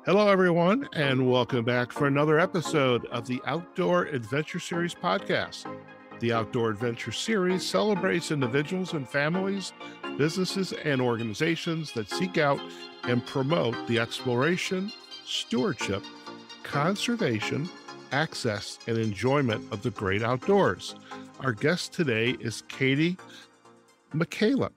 Hello, everyone, and welcome back for another episode of the Outdoor Adventure Series podcast. The Outdoor Adventure Series celebrates individuals and families, businesses, and organizations that seek out and promote the exploration, stewardship, conservation, access, and enjoyment of the great outdoors. Our guest today is Katie McKalip.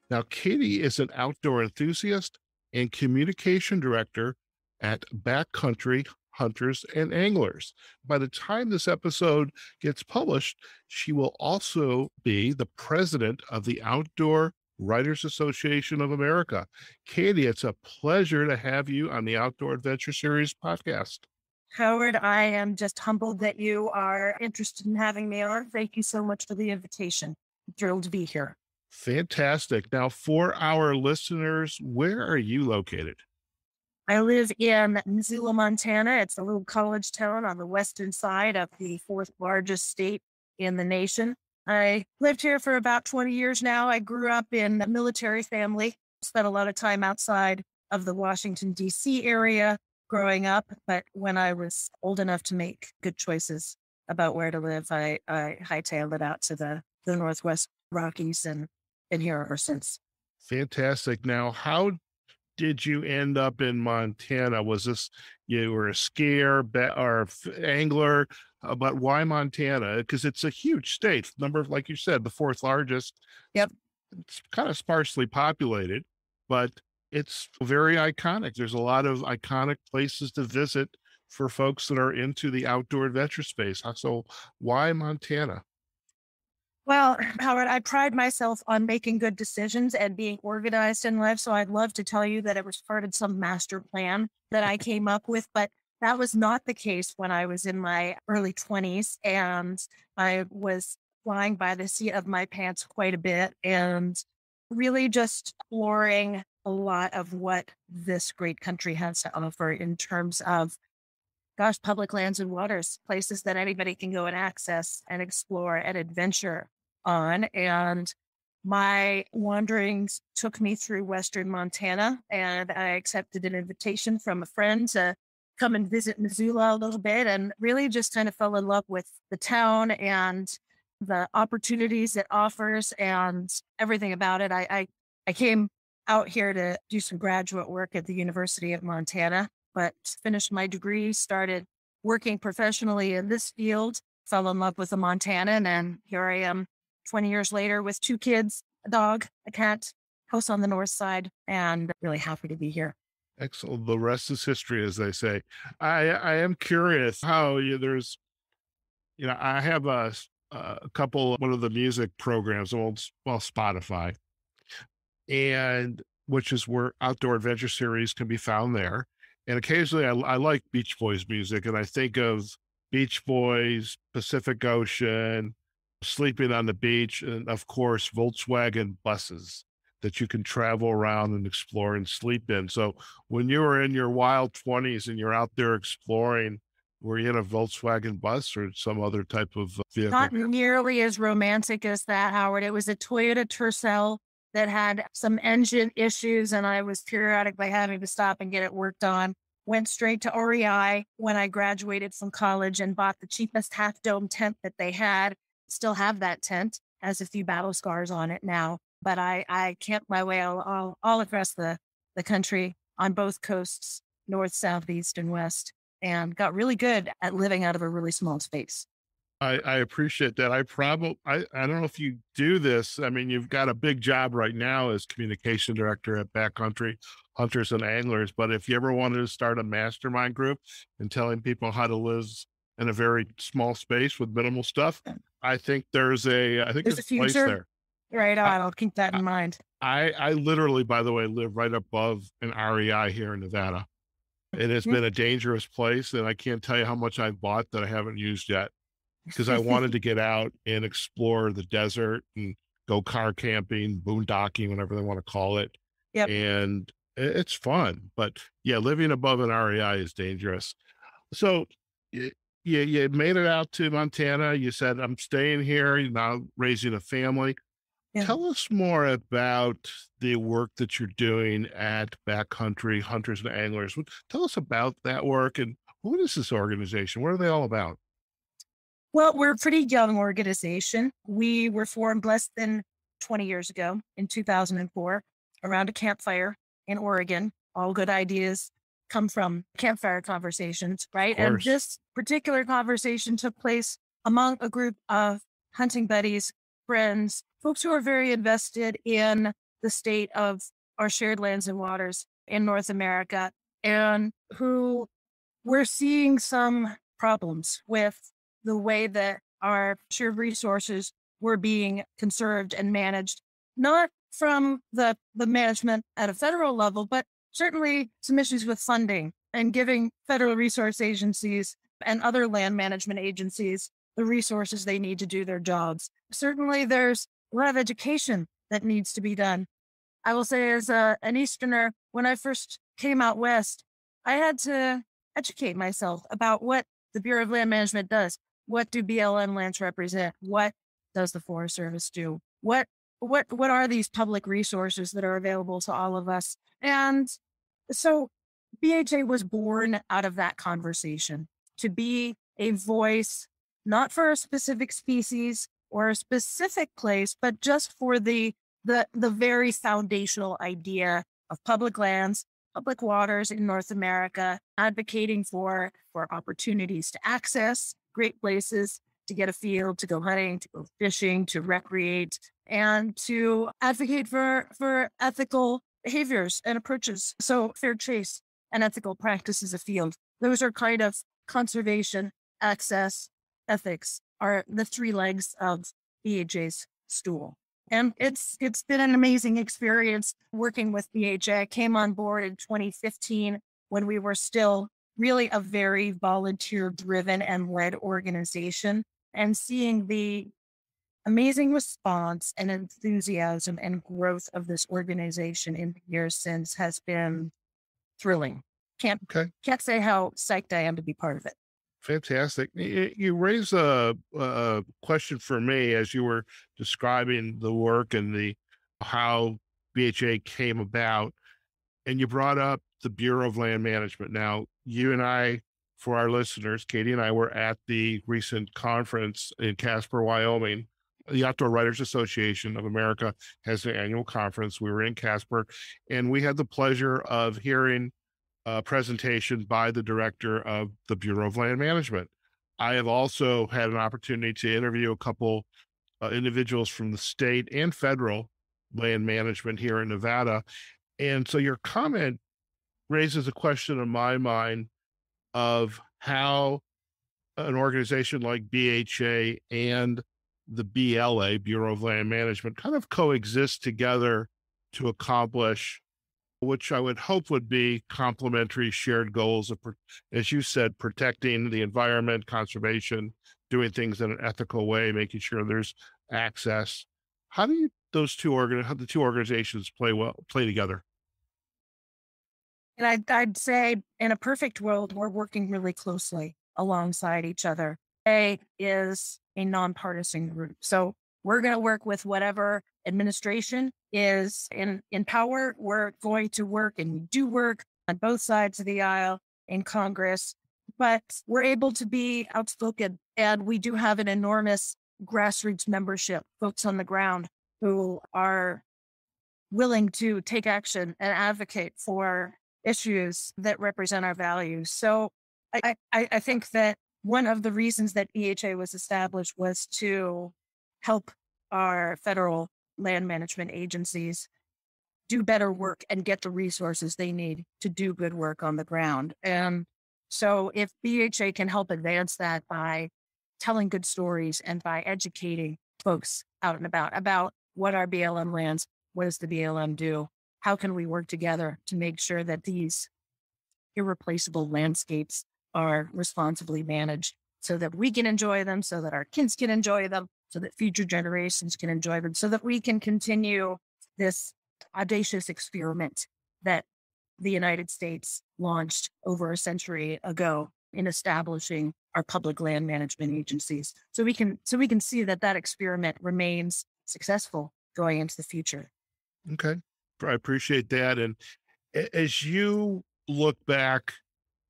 Now, Katie is an outdoor enthusiast and communication director at Backcountry Hunters and Anglers. By the time this episode gets published, she will also be the president of the Outdoor Writers Association of America. Katie, it's a pleasure to have you on the Outdoor Adventure Series podcast. Howard, I am just humbled that you are interested in having me on. Thank you so much for the invitation. I'm thrilled to be here. Fantastic. Now, for our listeners, where are you located? I live in Missoula, Montana. It's a little college town on the western side of the fourth largest state in the nation. I lived here for about 20 years now. I grew up in a military family, spent a lot of time outside of the Washington, D.C. area growing up. But when I was old enough to make good choices about where to live, I hightailed it out to the Northwest Rockies and been here ever since. Fantastic. Now, how did you end up in Montana? Was this, you were a skier or angler, but why Montana? Because it's a huge state, like you said, the fourth largest. Yep. It's kind of sparsely populated, but it's very iconic. There's a lot of iconic places to visit for folks that are into the outdoor adventure space. So why Montana? Well, Howard, I pride myself on making good decisions and being organized in life. So I'd love to tell you that it was part of some master plan that I came up with, but that was not the case when I was in my early 20s. And I was flying by the seat of my pants quite a bit and really just exploring a lot of what this great country has to offer in terms of, public lands and waters, places that anybody can go and access and explore and adventure on. And my wanderings took me through Western Montana, and I accepted an invitation from a friend to come and visit Missoula a little bit, and really just kind of fell in love with the town and the opportunities it offers and everything about it. I came out here to do some graduate work at the University of Montana, but finished my degree, started working professionally in this field, fell in love with the Montanan, and here I am 20 years later with 2 kids, a dog, a cat, house on the north side, and really happy to be here. Excellent. The rest is history, as they say. I am curious how I have a couple, one of the music programs, Spotify, and which is where Outdoor Adventure Series can be found there. And occasionally I like Beach Boys music, and I think of Beach Boys, Pacific Ocean, sleeping on the beach, and of course, Volkswagen buses that you can travel around and explore and sleep in. So when you were in your wild 20s and you're out there exploring, were you in a Volkswagen bus or some other type of vehicle? Not nearly as romantic as that, Howard. It was a Toyota Tercel that had some engine issues, and I was periodically having to stop and get it worked on. Went straight to REI when I graduated from college and bought the cheapest half-dome tent that they had. Still have that tent, has a few battle scars on it now, but I camped my way all across the country on both coasts, north, south, east, and west, and got really good at living out of a really small space. I appreciate that. I don't know if you do this. I mean, you've got a big job right now as communication director at Backcountry Hunters and Anglers, but if you ever wanted to start a mastermind group and telling people how to live in a very small space with minimal stuff, I think there's a place there. Right on. I'll keep that in mind. I literally, by the way, live right above an REI here in Nevada. It has been a dangerous place, and I can't tell you how much I've bought that I haven't used yet because I wanted to get out and explore the desert and go car camping, boondocking, whatever they want to call it. Yep. And it's fun. But yeah, living above an REI is dangerous. So you made it out to Montana. You said, I'm staying here, you're now raising a family. Yeah. Tell us more about the work that you're doing at Backcountry Hunters and Anglers. Tell us about that work and what is this organization? What are they all about? Well, we're a pretty young organization. We were formed less than 20 years ago in 2004 around a campfire in Oregon. All good ideas come from campfire conversations, Of right? And course. this particular conversation took place among a group of hunting buddies, friends, folks who are very invested in the state of our shared lands and waters in North America, and who we're seeing some problems with the way that our shared resources were being conserved and managed, not from the management at a federal level, but certainly some issues with funding and giving federal resource agencies and other land management agencies the resources they need to do their jobs. Certainly, there's a lot of education that needs to be done. I will say, as an Easterner, when I first came out west, I had to educate myself about what the Bureau of Land Management does. What do BLM lands represent? What does the Forest Service do? What are these public resources that are available to all of us? And so BHA was born out of that conversation to be a voice, not for a specific species or a specific place, but just for the very foundational idea of public lands, public waters in North America, advocating for opportunities to access great places, to get a field, to go hunting, to go fishing, to recreate, and to advocate for ethical behaviors and approaches. So fair chase and ethical practices afield. Those are kind of conservation, access, ethics are the three legs of BHA's stool. And it's been an amazing experience working with BHA. I came on board in 2015 when we were still really a very volunteer driven and led organization, and seeing the amazing response and enthusiasm and growth of this organization in the years since has been thrilling. Can't Okay. can't say how psyched I am to be part of it. Fantastic. You raise a question for me as you were describing the work and the how BHA came about, and you brought up the Bureau of Land Management. Now, you and I, for our listeners, Katie and I were at the recent conference in Casper, Wyoming. The Outdoor Writers Association of America has their annual conference. We were in Casper, and we had the pleasure of hearing presentation by the director of the Bureau of Land Management. I have also had an opportunity to interview a couple individuals from the state and federal land management here in Nevada. And so your comment raises a question in my mind of how an organization like BHA and the BLA, Bureau of Land Management, kind of coexist together to accomplish which I would hope would be complementary shared goals of, as you said, protecting the environment, conservation, doing things in an ethical way, making sure there's access. How do you how the two organizations play together? And I'd say in a perfect world, we're working really closely alongside each other. A is a nonpartisan group. So we're going to work with whatever administration is in power. We're going to work, and we do work on both sides of the aisle in Congress, but we're able to be outspoken. And we do have an enormous grassroots membership, folks on the ground who are willing to take action and advocate for issues that represent our values. So I think that one of the reasons that EHA was established was to help our federal land management agencies do better work and get the resources they need to do good work on the ground. And so if BHA can help advance that by telling good stories and by educating folks out and about what are BLM lands, what does the BLM do, how can we work together to make sure that these irreplaceable landscapes are responsibly managed so that we can enjoy them, so that our kids can enjoy them, so that future generations can enjoy them, so that we can continue this audacious experiment that the United States launched over a century ago in establishing our public land management agencies. So we can see that experiment remains successful going into the future. Okay. I appreciate that. And as you look back,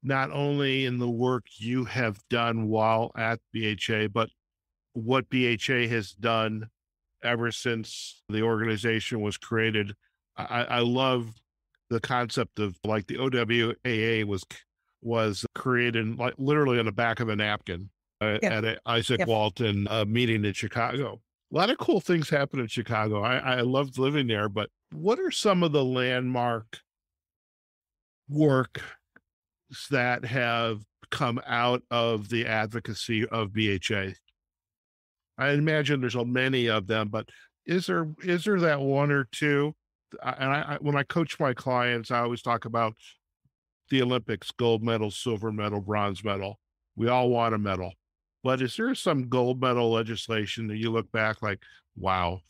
not only in the work you have done while at BHA, but what BHA has done ever since the organization was created. I love the concept of like the OWAA was created like literally on the back of a napkin Yep. at a Isaac Yep. Walton meeting in Chicago. A lot of cool things happen in Chicago. I loved living there, but what are some of the landmark work that have come out of the advocacy of BHA? I imagine there's so many of them, but is there that one or two? And when I coach my clients, I always talk about the Olympics: gold medal, silver medal, bronze medal. We all want a medal, but is there some gold medal legislation that you look back like, wow,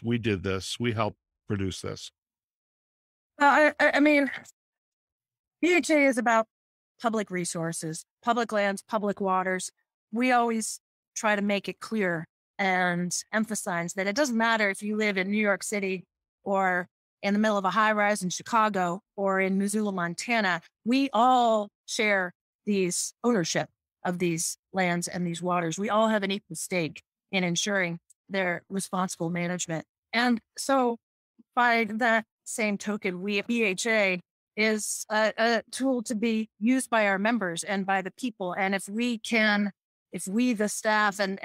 we did this, we helped produce this? I mean, BHA is about public resources, public lands, public waters. We always try to make it clear and emphasize that it doesn't matter if you live in New York City or in the middle of a high rise in Chicago or in Missoula, Montana. We all share these ownership of these lands and these waters. We all have an equal stake in ensuring their responsible management. And so by that same token, we at BHA is a tool to be used by our members and by the people. And if we, the staff, and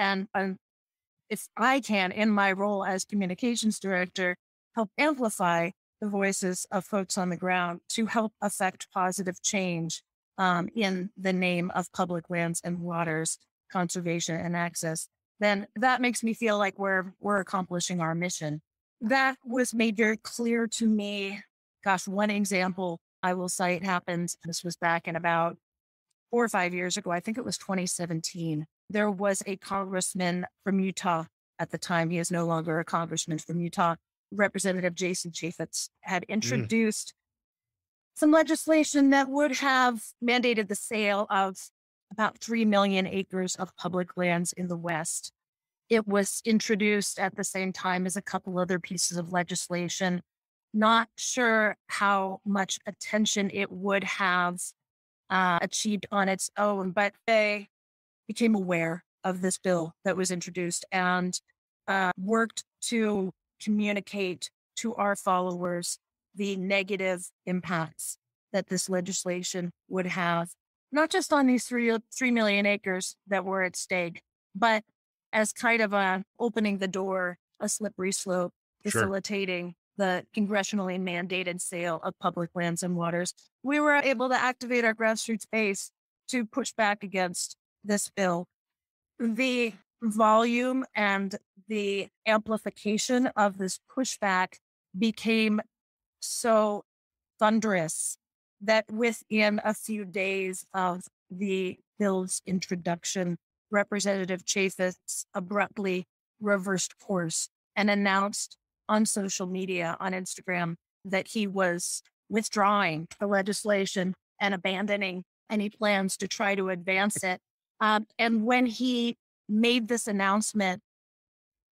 if I can, in my role as communications director, help amplify the voices of folks on the ground to help affect positive change in the name of public lands and waters, conservation and access, then that makes me feel like we're accomplishing our mission. That was made very clear to me. Gosh, one example I will cite happened. This was back in about 4 or 5 years ago. I think it was 2017. There was a congressman from Utah at the time. He is no longer a congressman from Utah. Representative Jason Chaffetz had introduced some legislation that would have mandated the sale of about 3 million acres of public lands in the West. It was introduced at the same time as a couple other pieces of legislation. Not sure how much attention it would have achieved on its own, but they became aware of this bill that was introduced and worked to communicate to our followers the negative impacts that this legislation would have, not just on these 3 million acres that were at stake, but as kind of opening the door, a slippery slope, facilitating the congressionally mandated sale of public lands and waters. We were able to activate our grassroots base to push back against this bill. The volume and the amplification of this pushback became so thunderous that within a few days of the bill's introduction, Representative Chaffetz abruptly reversed course and announced on social media, on Instagram, that he was withdrawing the legislation and abandoning any plans to try to advance it. And when he made this announcement,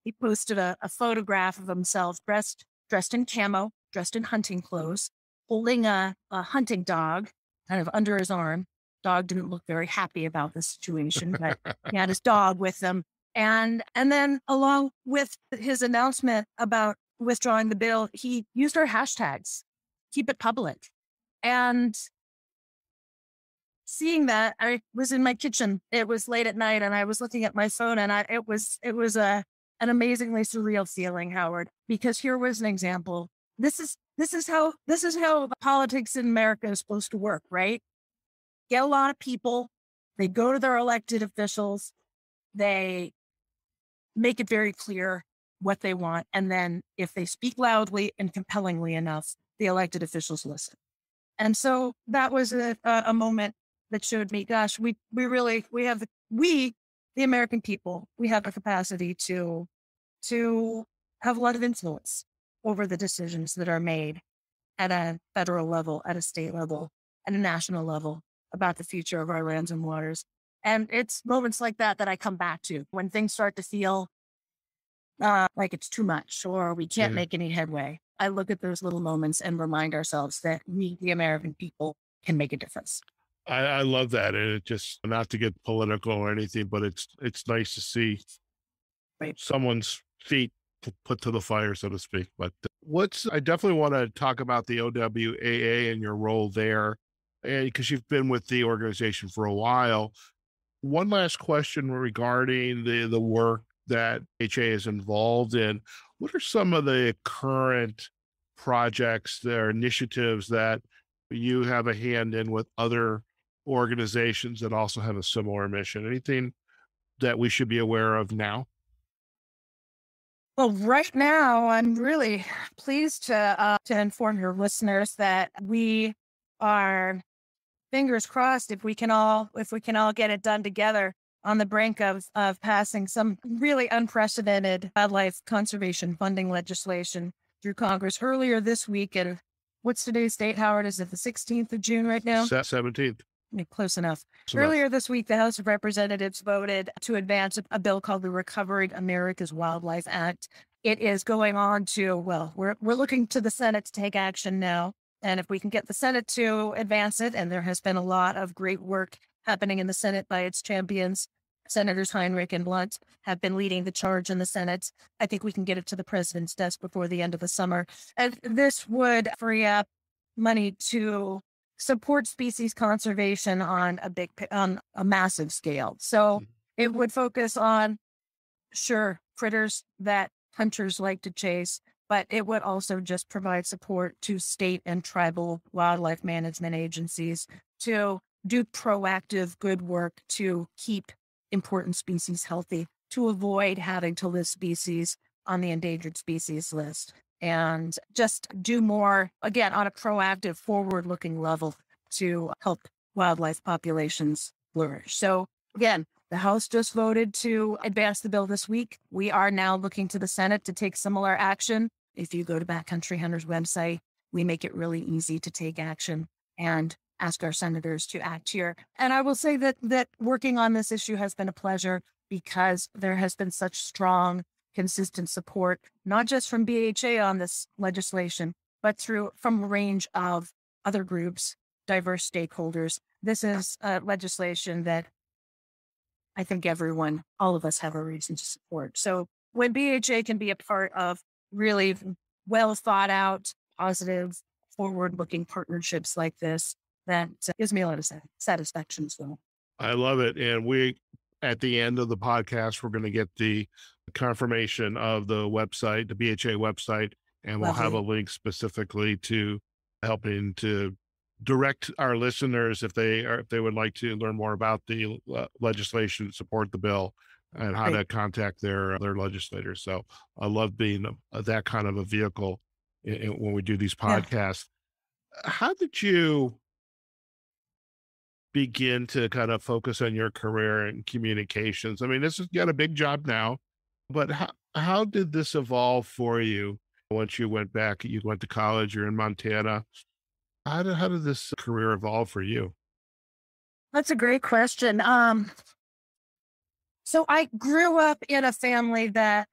he posted a photograph of himself dressed in camo, dressed in hunting clothes, holding a hunting dog kind of under his arm. Dog didn't look very happy about the situation, but he had his dog with him. And then along with his announcement about withdrawing the bill, he used our hashtags, keep it public. And seeing that, I was in my kitchen. It was late at night and I was looking at my phone, and it was an amazingly surreal feeling, Howard, because here was an example. This is how politics in America is supposed to work, right? Get a lot of people, they go to their elected officials, they make it very clear what they want. And then if they speak loudly and compellingly enough, the elected officials listen. And so that was a moment that showed me, gosh, we have the American people, we have the capacity to have a lot of influence over the decisions that are made at a federal level, at a state level, at a national level about the future of our lands and waters. And it's moments like that I come back to when things start to feel like it's too much or we can't Yeah. make any headway. I look at those little moments and remind ourselves that we, the American people, can make a difference. I love that. And it just, not to get political or anything, but it's nice to see Right. someone's feet put to the fire, so to speak. But I definitely want to talk about the OWAA and your role there, and because you've been with the organization for a while. One last question regarding the work that HA is involved in. What are some of the current projects or initiatives that you have a hand in with other organizations that also have a similar mission? Anything that we should be aware of now? Well, right now, I'm really pleased to inform your listeners that we are, fingers crossed, if we can all get it done together, on the brink of passing some really unprecedented wildlife conservation funding legislation through Congress earlier this week. And what's today's date, Howard? Is it the 16th of June right now? 17th. Close enough. Close enough. Earlier this week, the House of Representatives voted to advance a bill called the Recovering America's Wildlife Act. It is going on to, well, we're looking to the Senate to take action now. And if we can get the Senate to advance it, and there has been a lot of great work happening in the Senate by its champions, Senators Heinrich and Blunt have been leading the charge in the Senate. I think we can get it to the president's desk before the end of the summer. And this would free up money to support species conservation on a massive scale. So it would focus on, sure, critters that hunters like to chase, but it would also just provide support to state and tribal wildlife management agencies to do proactive good work to keep important species healthy, to avoid having to list species on the endangered species list, and just do more, again, on a proactive, forward-looking level to help wildlife populations flourish. So again, the House just voted to advance the bill this week. We are now looking to the Senate to take similar action. If you go to Backcountry Hunters website, we make it really easy to take action and ask our senators to act here. And I will say that working on this issue has been a pleasure because there has been such strong, consistent support, not just from BHA on this legislation, but from a range of other groups, diverse stakeholders. This is legislation that I think all of us have a reason to support. So when BHA can be a part of really well thought out, positive, forward-looking partnerships like this, that gives me a lot of satisfaction as well. I love it. And at the end of the podcast, we're going to get the confirmation of the website, the BHA website, and we'll have a link specifically to helping to direct our listeners if they would like to learn more about the legislation, support the bill, and how to contact their legislators. So I love being that kind of a vehicle when we do these podcasts. Yeah. How did you begin to kind of focus on your career in communications? I mean, you got a big job now, but how did this evolve for you once you went back? You went to college, you're in Montana. How did this career evolve for you? That's a great question. So I grew up in a family that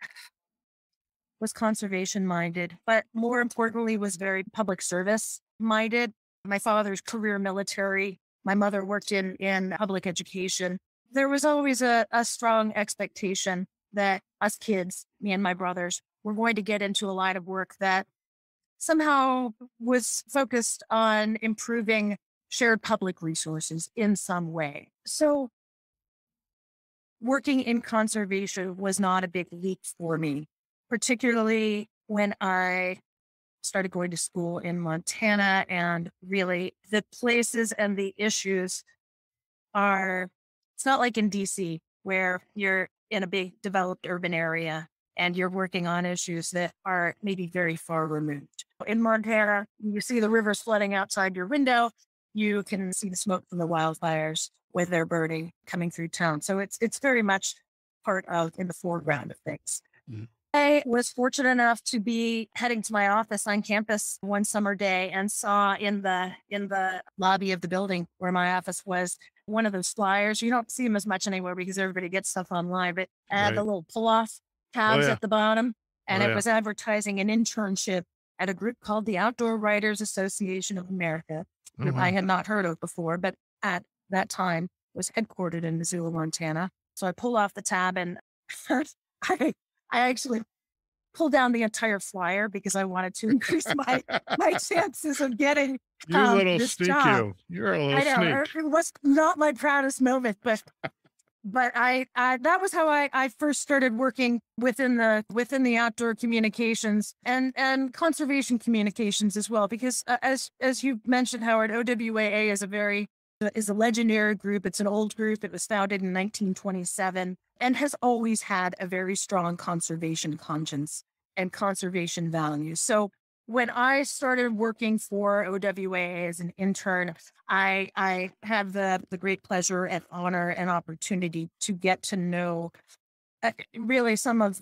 was conservation minded, but more importantly was very public service minded. My father's career military. My mother worked in public education. There was always a strong expectation that us kids, me and my brothers, were going to get into a line of work that somehow was focused on improving shared public resources in some way. So working in conservation was not a big leap for me, particularly when I started going to school in Montana, and really the places and the issues it's not like in DC where you're in a big developed urban area and you're working on issues that are maybe very far removed. In Montana, you see the rivers flooding outside your window. You can see the smoke from the wildfires when they're burning coming through town. So it's very much in the foreground of things. Mm-hmm. I was fortunate enough to be heading to my office on campus one summer day and saw in the lobby of the building where my office was one of those flyers. You don't see them as much anymore because everybody gets stuff online, but the little pull-off Oh tabs yeah. at the bottom, and Oh it yeah. was advertising an internship at a group called the Outdoor Writers Association of America, Oh who I wow. had not heard of before, but at that time was headquartered in Missoula, Montana. So I pull off the tab and I, I actually pulled down the entire flyer because I wanted to increase my chances of getting You little this sneak job. you. You're a little I know sneak. it was not my proudest moment, but I that was how I first started working within the outdoor communications and conservation communications as well. Because as you mentioned, Howard, OWAA is a legendary group. It's an old group. It was founded in 1927 and has always had a very strong conservation conscience and conservation values. So when I started working for OWAA as an intern, I had the great pleasure and honor and opportunity to get to know really some of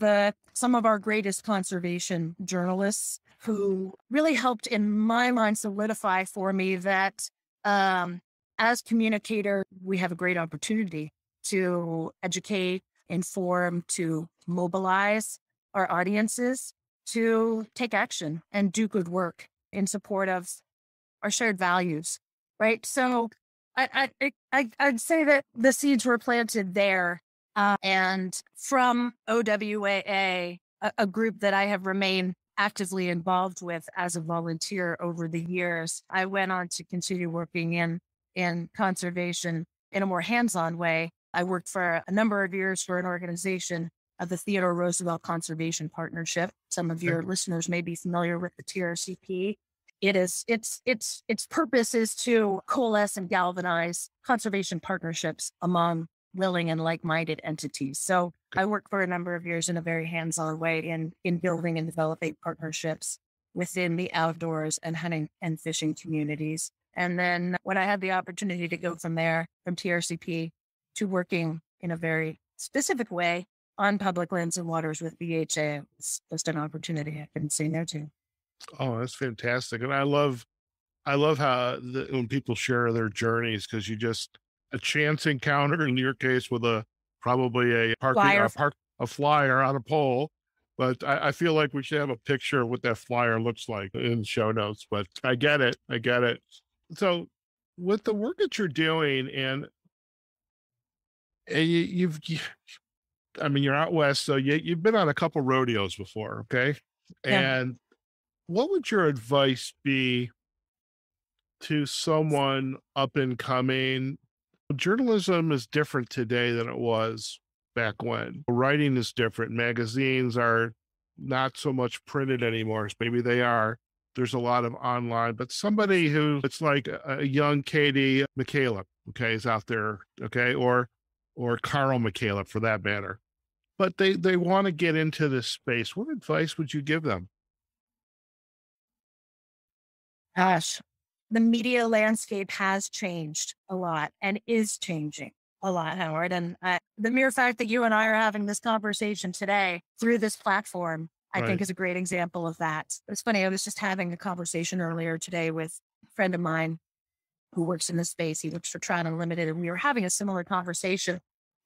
our greatest conservation journalists who really helped in my mind solidify for me that as communicator, we have a great opportunity to educate, inform, to mobilize our audiences to take action and do good work in support of our shared values, right? So I'd say that the seeds were planted there, and from OWAA, a group that I have remained actively involved with as a volunteer over the years. I went on to continue working in conservation in a more hands-on way. I worked for a number of years for an organization of the Theodore Roosevelt Conservation Partnership. Some of your listeners may be familiar with the TRCP. Its purpose is to coalesce and galvanize conservation partnerships among willing and like-minded entities. So I worked for a number of years in a very hands-on way in building and developing partnerships within the outdoors and hunting and fishing communities. And then when I had the opportunity to go from there, from TRCP to working in a very specific way on public lands and waters with BHA, it's just an opportunity I couldn't say no to. Oh, that's fantastic. And I love how when people share their journeys, because you just a chance encounter in your case with probably Flyer. a flyer on a pole. But I feel like we should have a picture of what that flyer looks like in show notes. But I get it. I get it. So with the work that you're doing, and I mean, you're out west, so you've been on a couple rodeos before, okay? Yeah. And what would your advice be to someone up and coming? Journalism is different today than it was back when. Writing is different. Magazines are not so much printed anymore. Maybe they are. There's a lot of online, but somebody who it's like a young Katie McKalip, okay, is out there, okay, or Carl McKalip for that matter. But they want to get into this space. What advice would you give them? Gosh, the media landscape has changed a lot and is changing a lot, Howard. And the mere fact that you and I are having this conversation today through this platform, I think Right. is a great example of that. It's funny. I was just having a conversation earlier today with a friend of mine who works in this space. He works for Trout Unlimited, and we were having a similar conversation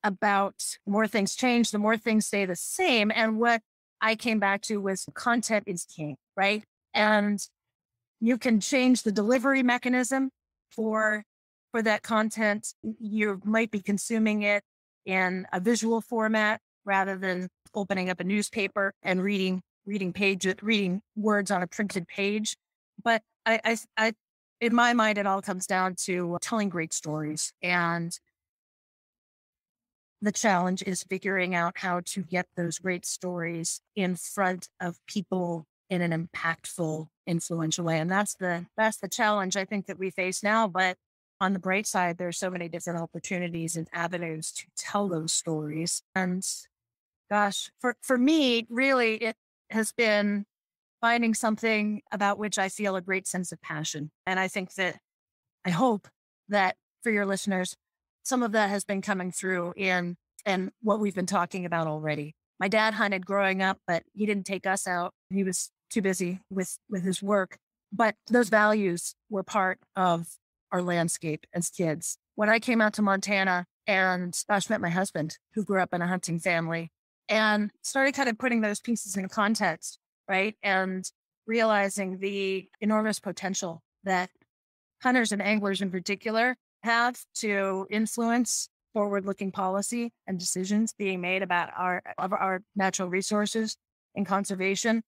about the more things change, the more things stay the same. And what I came back to was content is king, right? And you can change the delivery mechanism for that content. You might be consuming it in a visual format rather than opening up a newspaper and reading words on a printed page. But I in my mind, it all comes down to telling great stories. And the challenge is figuring out how to get those great stories in front of people in an impactful, influential way. And that's the challenge I think that we face now. But on the bright side, there's so many different opportunities and avenues to tell those stories. And gosh, for me, really, it has been finding something about which I feel a great sense of passion. And I hope that for your listeners, some of that has been coming through in what we've been talking about already. My dad hunted growing up, but he didn't take us out. He was too busy with his work. But those values were part of our landscape as kids. When I came out to Montana and met my husband, who grew up in a hunting family, and started kind of putting those pieces in context, right? And realizing the enormous potential that hunters and anglers in particular have to influence forward-looking policy and decisions being made about our natural resources and conservation.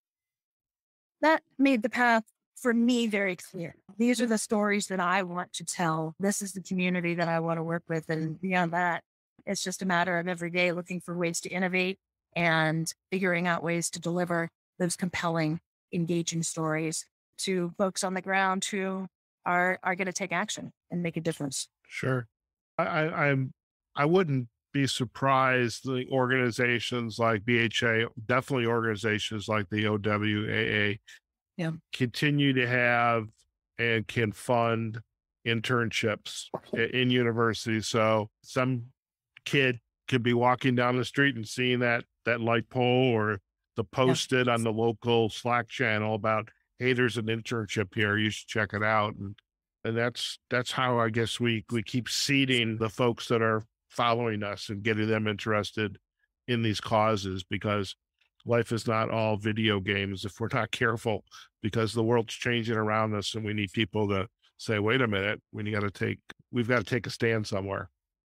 That made the path for me very clear. These are the stories that I want to tell. This is the community that I want to work with. And beyond that, it's just a matter of every day looking for ways to innovate and figuring out ways to deliver those compelling, engaging stories to folks on the ground who are going to take action and make a difference. Sure. I wouldn't be surprised the organizations like BHA, definitely organizations like the OWAA, Yeah. continue to have and can fund internships in universities. So some kid could be walking down the street and seeing that light pole or the posted on the local Slack channel about, hey, there's an internship here, you should check it out. And that's how I guess we keep seeding the folks that are following us and getting them interested in these causes, because life is not all video games if we're not careful, because the world's changing around us and we need people to say, wait a minute, we've got to take a stand somewhere.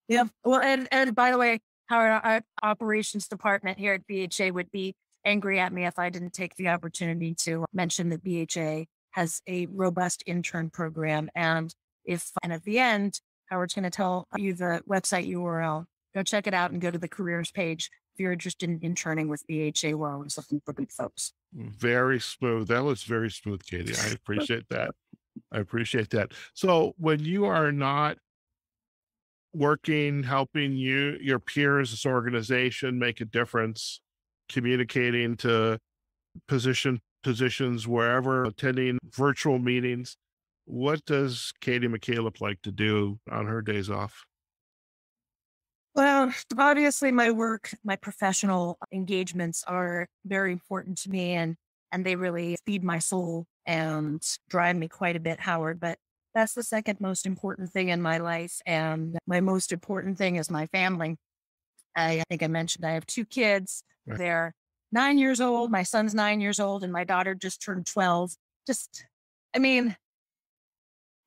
Yeah. Well, and by the way, our operations department here at BHA would be angry at me if I didn't take the opportunity to mention that BHA has a robust intern program. And at the end, Howard's going to tell you the website URL. Go check it out and go to the careers page if you're interested in interning with BHA. We're always looking for good folks. Very smooth. That was very smooth, Katie. I appreciate that. So when you are not working, helping your peers, this organization make a difference, communicating to positions wherever, attending virtual meetings, what does Katie McKalip like to do on her days off? Well, obviously my work, my professional engagements are very important to me, and they really feed my soul and drive me quite a bit, Howard. But that's the second most important thing in my life. And my most important thing is my family. I think I mentioned I have two kids. Right. They're 9 years old. My son's 9 years old, and my daughter just turned 12.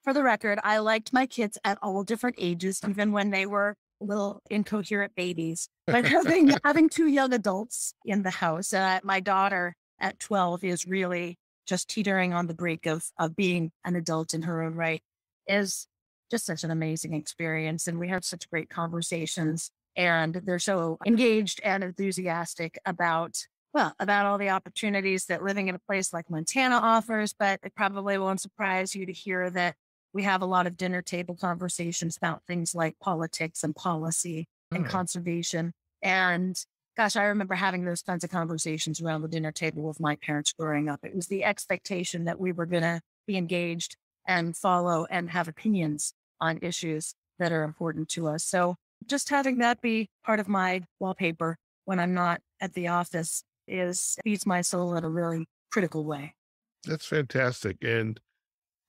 For the record, I liked my kids at all different ages, even when they were little incoherent babies. But having two young adults in the house, my daughter at 12 is really just teetering on the brink of being an adult in her own right, is just such an amazing experience. And we have such great conversations, and they're so engaged and enthusiastic about all the opportunities that living in a place like Montana offers. But it probably won't surprise you to hear that we have a lot of dinner table conversations about things like politics and policy and conservation. And gosh, I remember having those kinds of conversations around the dinner table with my parents growing up. It was the expectation that we were going to be engaged and follow and have opinions on issues that are important to us. So just having that be part of my wallpaper when I'm not at the office feeds my soul in a really critical way. That's fantastic. And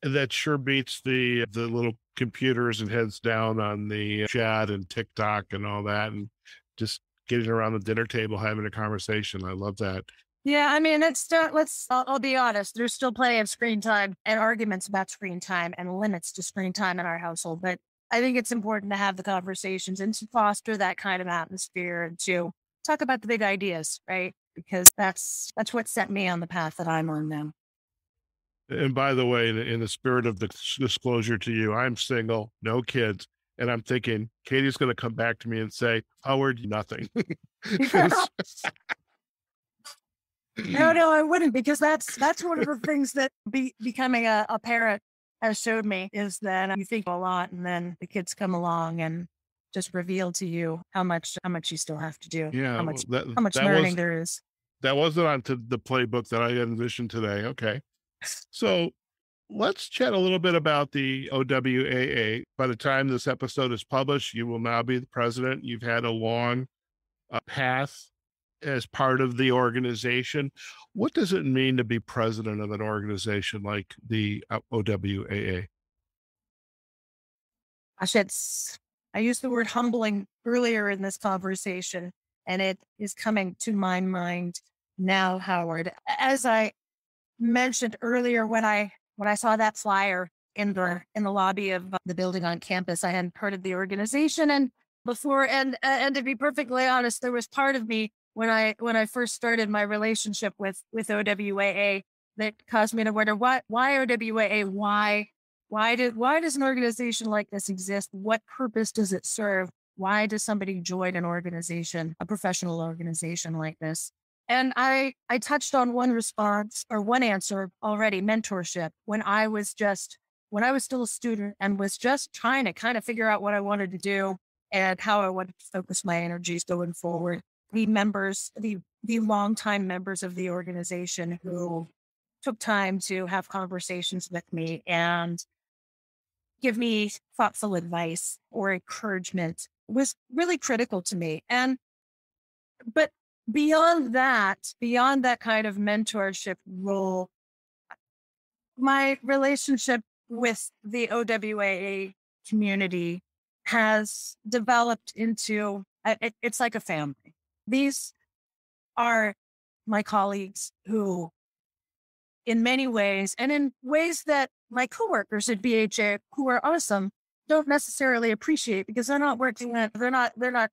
that sure beats the little computers and heads down on the chat and TikTok and all that, and just getting around the dinner table, having a conversation. I love that. Yeah, it's still, I'll be honest, there's still plenty of screen time and arguments about screen time and limits to screen time in our household. But I think it's important to have the conversations and to foster that kind of atmosphere and to talk about the big ideas, right? Because that's what set me on the path that I'm on now. And by the way, in the spirit of the disclosure to you, I'm single, no kids. And I'm thinking, Katie's going to come back to me and say, Howard, nothing. No, I wouldn't, because that's one of the things that becoming a parent has showed me, is that you think a lot and then the kids come along and just reveal to you how much you still have to do. Yeah, how much learning there is. That wasn't on to the playbook that I envisioned today. Okay. So let's chat a little bit about the OWAA. By the time this episode is published, you will now be the president. You've had a long path as part of the organization. What does it mean to be president of an organization like the OWAA? I used the word humbling earlier in this conversation. And it is coming to my mind now, Howard. As I mentioned earlier, when I saw that flyer in the lobby of the building on campus, I hadn't heard of the organization. And before, and to be perfectly honest, there was part of me when I first started my relationship with OWAA that caused me to wonder why OWAA, why does an organization like this exist? What purpose does it serve? Why does somebody join an organization, a professional organization like this? And I touched on one response or one answer already, mentorship. When I was still a student and was just trying to kind of figure out what I wanted to do and how I wanted to focus my energies going forward. The longtime members of the organization who took time to have conversations with me and give me thoughtful advice or encouragement was really critical to me. But beyond that kind of mentorship role, my relationship with the OWAA community has developed into, it's like a family. These are my colleagues who, in many ways, and in ways that my coworkers at BHA, who are awesome, don't necessarily appreciate because they're not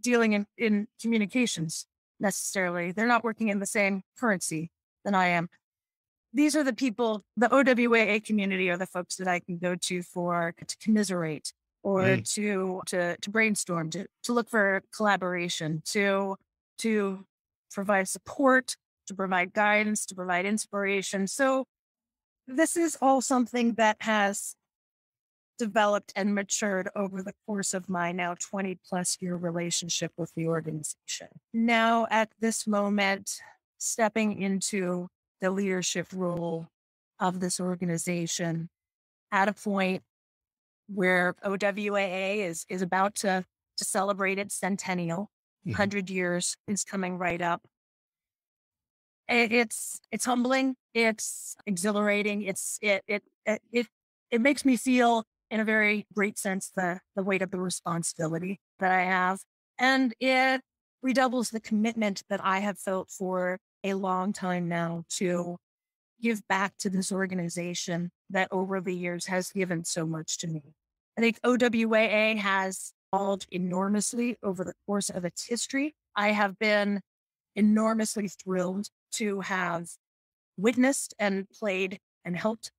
dealing in communications necessarily. They're not working in the same currency than I am. These are the people, the OWAA community are the folks that I can go to to commiserate or to brainstorm, to look for collaboration, to provide support, to provide guidance, to provide inspiration. So this is all something that has developed and matured over the course of my now 20 plus year relationship with the organization. Now at this moment, stepping into the leadership role of this organization at a point where OWAA is about to celebrate its centennial. 100 years is coming right up. It's humbling. It's exhilarating. It makes me feel, in a very great sense, the weight of the responsibility that I have. And it redoubles the commitment that I have felt for a long time now to give back to this organization that over the years has given so much to me. I think OWAA has evolved enormously over the course of its history. I have been enormously thrilled to have witnessed and played and helped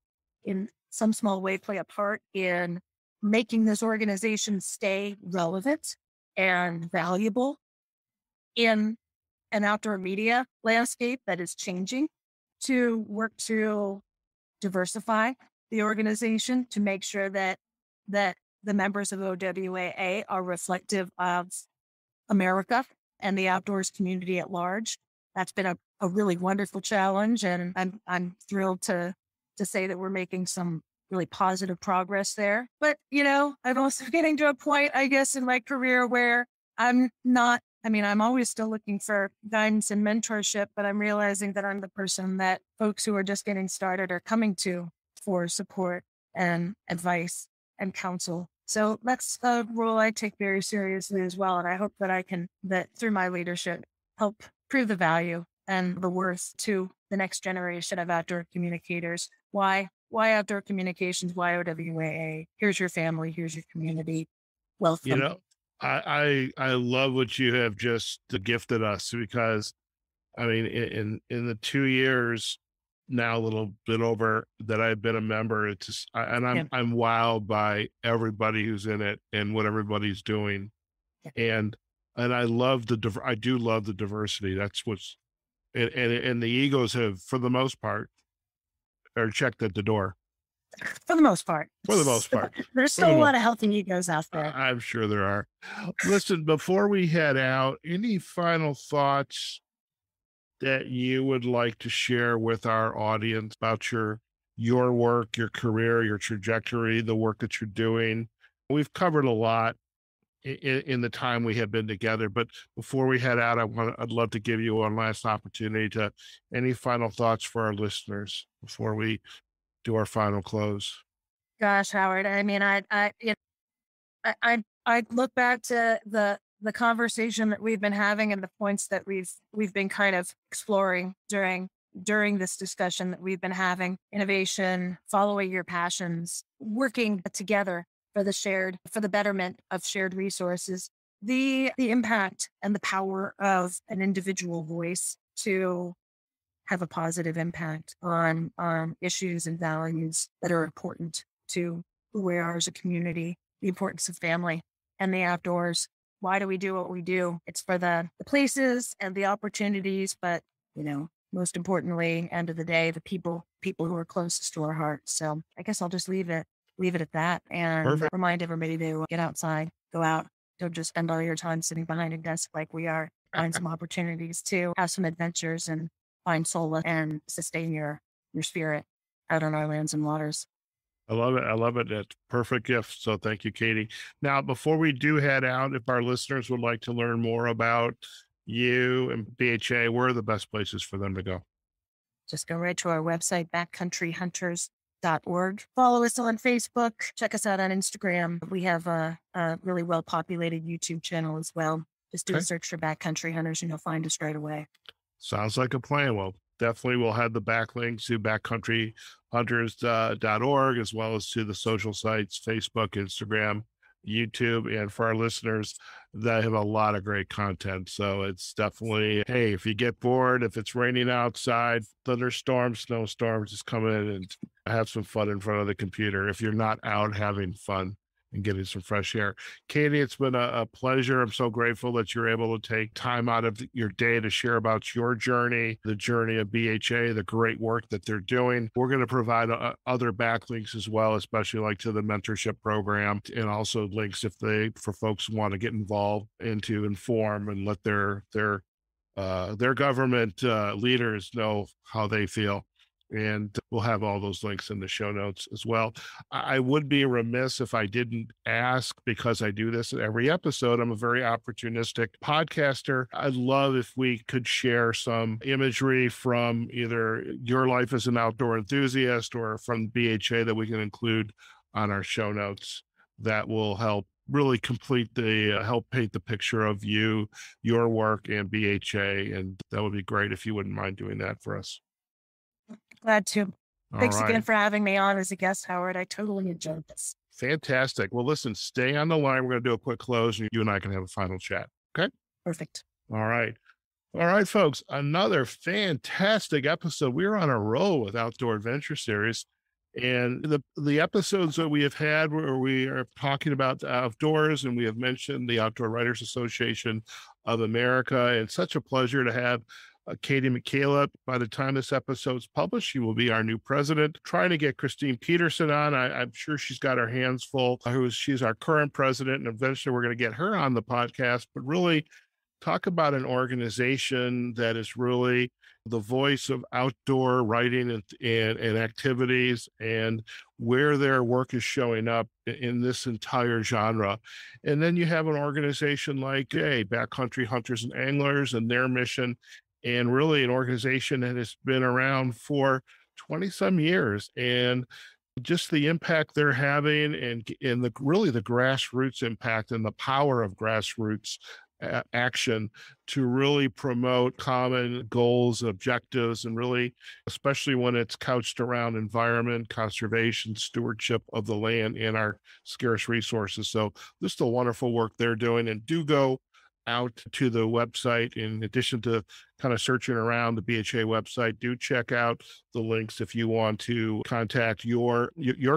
in some small way play a part in making this organization stay relevant and valuable in an outdoor media landscape that is changing, to work to diversify the organization, to make sure that the members of OWAA are reflective of America and the outdoors community at large. That's been a really wonderful challenge, and I'm thrilled to say that we're making some really positive progress there. But, I'm also getting to a point, I guess, in my career where I'm always still looking for guidance and mentorship, but I'm realizing that I'm the person that folks who are just getting started are coming to for support and advice and counsel. So that's a role I take very seriously as well. And I hope that through my leadership, help prove the value and the worth to the next generation of outdoor communicators. Why outdoor communications? Why OWAA? Here's your family. Here's your community. Welcome. I love what you have just gifted us, because in the 2 years now, a little bit over, that I've been a member, it's just, I'm wowed by everybody who's in it and what everybody's doing. And I love I do love the diversity. That's what's, and the egos have, for the most part, are checked at the door. For the most part. There's still a lot of healthy egos out there. I'm sure there are. Listen, before we head out, any final thoughts that you would like to share with our audience about your work, your career, your trajectory, the work that you're doing? We've covered a lot in the time we have been together, but before we head out, I'd love to give you one last opportunity to any final thoughts for our listeners before we do our final close. Gosh, Howard, I look back to the the conversation that we've been having and the points that we've been kind of exploring during this discussion that we've been having, innovation, following your passions, working together for the betterment of shared resources, the impact and the power of an individual voice to have a positive impact on issues and values that are important to who we are as a community, the importance of family and the outdoors. Why do we do what we do? It's for the places and the opportunities, but most importantly, end of the day, the people who are closest to our hearts. So I guess I'll just leave it at that and Perfect. remind everybody to get outside, go out. Don't just spend all your time sitting behind a desk like we are. Find some opportunities to have some adventures and find solace and sustain your spirit out on our lands and waters. I love it. I love it. It's a perfect gift. So thank you, Katie. Now, before we do head out, if our listeners would like to learn more about you and BHA, where are the best places for them to go? Just go right to our website, backcountryhunters.org. Follow us on Facebook. Check us out on Instagram. We have a really well-populated YouTube channel as well. Just do a search for Backcountry Hunters and you'll find us right away. Sounds like a plan. Well, definitely we'll have the backlinks to backcountryhunters.org as well as to the social sites, Facebook, Instagram, YouTube. And for our listeners, they have a lot of great content. So it's definitely, hey, if you get bored, if it's raining outside, thunderstorms, snowstorms, just come in and have some fun in front of the computer if you're not out having fun and getting some fresh air. Katie, it's been a pleasure. I'm so grateful that you're able to take time out of your day to share about your journey, the journey of BHA, the great work that they're doing. We're going to provide other backlinks as well, especially like to the mentorship program, and also links for folks who want to get involved and to inform and let their government leaders know how they feel. And we'll have all those links in the show notes as well. I would be remiss if I didn't ask, because I do this in every episode. I'm a very opportunistic podcaster. I'd love if we could share some imagery from either your life as an outdoor enthusiast or from BHA that we can include on our show notes that will help really help paint the picture of you, your work, and BHA. And that would be great if you wouldn't mind doing that for us. Glad to. Thanks again for having me on as a guest, Howard. I totally enjoyed this. Fantastic. Well, listen, stay on the line. We're going to do a quick close and you and I can have a final chat. Okay? Perfect. All right. All right, folks. Another fantastic episode. We're on a roll with Outdoor Adventure Series. And the episodes that we have had where we are talking about the outdoors, and we have mentioned the Outdoor Writers Association of America. And such a pleasure to have Katie McKalip. By the time this episode's published, she will be our new president. Trying to get Christine Peterson on. I'm sure she's got her hands full. She's our current president, and eventually we're going to get her on the podcast. But really talk about an organization that is really the voice of outdoor writing and activities, and where their work is showing up in this entire genre. And then you have an organization like Backcountry Hunters and Anglers and their mission, and really an organization that has been around for 20 some years, and just the impact they're having and the grassroots impact and the power of grassroots action to really promote common goals, objectives, and really, especially when it's couched around environment, conservation, stewardship of the land and our scarce resources. So just the wonderful work they're doing. And do go out to the website. In addition to kind of searching around the BHA website, do check out the links if you want to contact your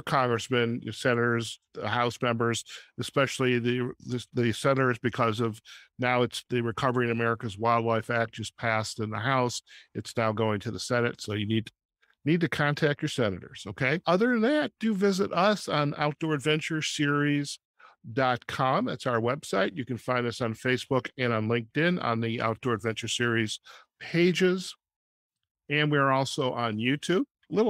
congressmen, your senators, House members, especially the senators, because of now it's the Recovering America's Wildlife Act just passed in the House. It's now going to the Senate. So you need to contact your senators. Okay. Other than that, do visit us on Outdoor Adventure Series .com. That's our website. You can find us on Facebook and on LinkedIn on the Outdoor Adventure Series pages. And we're also on YouTube.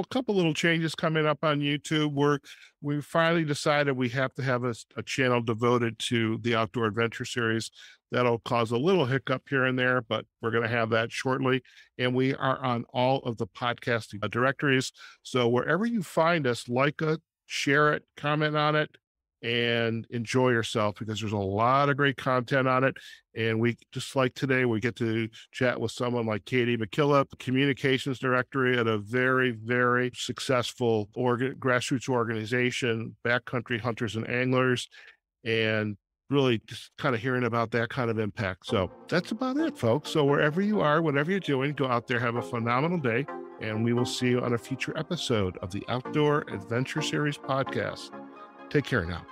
Couple little changes coming up on YouTube. We finally decided we have to have a channel devoted to the Outdoor Adventure Series. That'll cause a little hiccup here and there, but we're going to have that shortly. And we are on all of the podcasting directories. So wherever you find us, like it, share it, comment on it, and enjoy yourself, because there's a lot of great content on it. And we, just like today, we get to chat with someone like Katie McKalip, communications director at a very, very successful grassroots organization, Backcountry Hunters and Anglers, and really just kind of hearing about that kind of impact. So that's about it, folks. So wherever you are, whatever you're doing, go out there, have a phenomenal day, and we will see you on a future episode of the Outdoor Adventure Series podcast. Take care now.